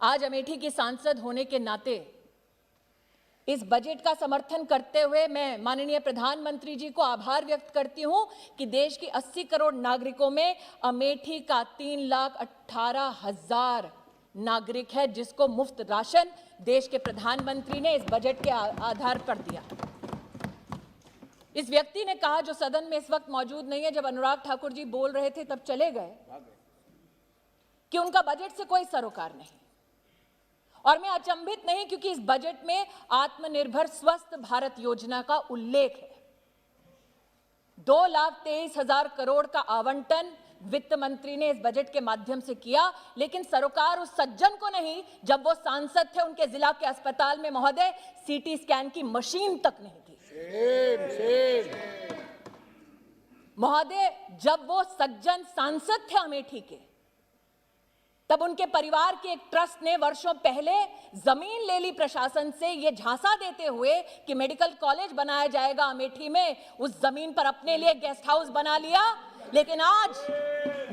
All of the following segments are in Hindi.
आज अमेठी की सांसद होने के नाते इस बजट का समर्थन करते हुए मैं माननीय प्रधानमंत्री जी को आभार व्यक्त करती हूं कि देश की 80 करोड़ नागरिकों में अमेठी का 3,18,000 नागरिक है जिसको मुफ्त राशन देश के प्रधानमंत्री ने इस बजट के आधार पर दिया। इस व्यक्ति ने कहा, जो सदन में इस वक्त मौजूद नहीं है, जब अनुराग ठाकुर जी बोल रहे थे तब चले गए, कि उनका बजट से कोई सरोकार नहीं। और मैं अचंभित नहीं, क्योंकि इस बजट में आत्मनिर्भर स्वस्थ भारत योजना का उल्लेख है। 2,23,000 करोड़ का आवंटन वित्त मंत्री ने इस बजट के माध्यम से किया, लेकिन सरोकार उस सज्जन को नहीं जब वो सांसद थे। उनके जिला के अस्पताल में महोदय सीटी स्कैन की मशीन तक नहीं थी। महोदय, जब वो सज्जन सांसद थे अमेठी के, तब उनके परिवार के एक ट्रस्ट ने वर्षों पहले जमीन ले ली प्रशासन से, ये झांसा देते हुए कि मेडिकल कॉलेज बनाया जाएगा अमेठी में। उस जमीन पर अपने लिए गेस्ट हाउस बना लिया। लेकिन आज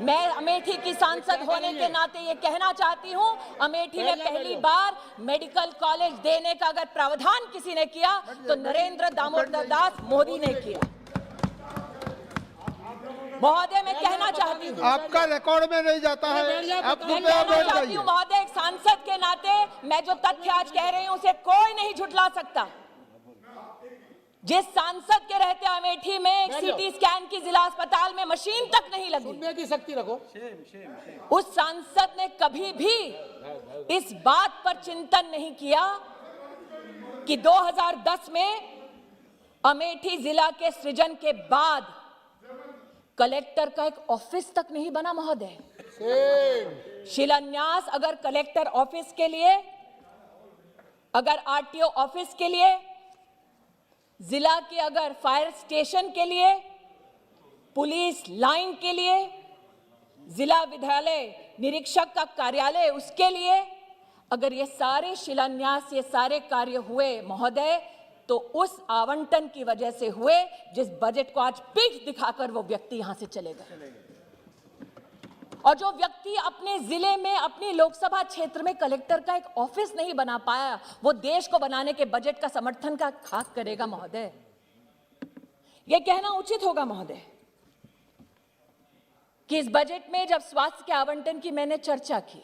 मैं अमेठी की सांसद होने के नाते ये कहना चाहती हूं, अमेठी में पहली बार मेडिकल कॉलेज देने का अगर प्रावधान किसी ने किया तो नरेंद्र दामोदर दास मोदी ने किया। महोदय, मैं कहना चाहती हूँ, आपका रिकॉर्ड में नहीं जाता है। आप मैं कहना चाहती हूँ महोदय, एक सांसद के नाते मैं जो तथ्य आज कह रही हूँ उसे कोई नहीं झुठला सकता। जिस सांसद के रहते अमेठी में एक सीटी स्कैन की जिला अस्पताल में मशीन तक नहीं लगी, सुनने की शक्ति रखो, उस सांसद ने कभी भी इस बात पर चिंतन नहीं किया कि 2010 में अमेठी जिला के सृजन के बाद कलेक्टर का एक ऑफिस तक नहीं बना। महोदय, शिलान्यास अगर कलेक्टर ऑफिस के लिए, अगर आरटीओ ऑफिस के लिए, जिला के अगर फायर स्टेशन के लिए, पुलिस लाइन के लिए, जिला विद्यालय निरीक्षक का कार्यालय उसके लिए, अगर ये सारे शिलान्यास, ये सारे कार्य हुए महोदय, तो उस आवंटन की वजह से हुए जिस बजट को आज पीठ दिखाकर वो व्यक्ति यहां से चले गए। और जो व्यक्ति अपने जिले में, अपनी लोकसभा क्षेत्र में कलेक्टर का एक ऑफिस नहीं बना पाया, वो देश को बनाने के बजट का समर्थन का खाक करेगा। महोदय, ये कहना उचित होगा महोदय कि इस बजट में जब स्वास्थ्य के आवंटन की मैंने चर्चा की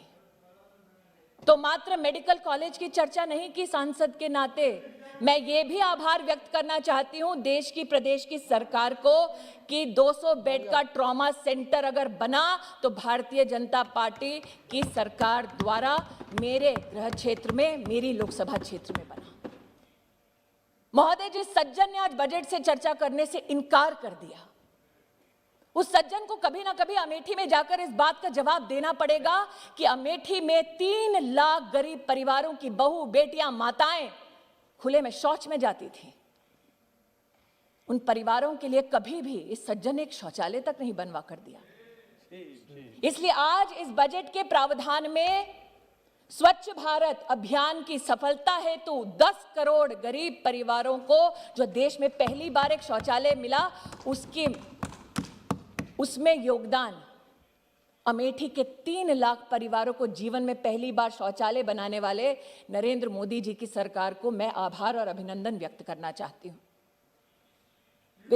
तो मात्र मेडिकल कॉलेज की चर्चा नहीं की। सांसद के नाते मैं ये भी आभार व्यक्त करना चाहती हूं देश की, प्रदेश की सरकार को कि 200 बेड का ट्रॉमा सेंटर अगर बना तो भारतीय जनता पार्टी की सरकार द्वारा मेरे गृह क्षेत्र में, मेरी लोकसभा क्षेत्र में बना। महोदय, जिस सज्जन ने आज बजट से चर्चा करने से इनकार कर दिया, उस सज्जन को कभी ना कभी अमेठी में जाकर इस बात का जवाब देना पड़ेगा कि अमेठी में 3 लाख गरीब परिवारों की बहू, बेटियां, माताएं खुले में शौच में जाती थी। उन परिवारों के लिए कभी भी इस सज्जन ने एक शौचालय तक नहीं बनवा कर दिया। इसलिए आज इस बजट के प्रावधान में स्वच्छ भारत अभियान की सफलता हेतु 10 करोड़ गरीब परिवारों को जो देश में पहली बार एक शौचालय मिला, उसमें योगदान अमेठी के 3 लाख परिवारों को जीवन में पहली बार शौचालय बनाने वाले नरेंद्र मोदी जी की सरकार को मैं आभार और अभिनंदन व्यक्त करना चाहती हूं।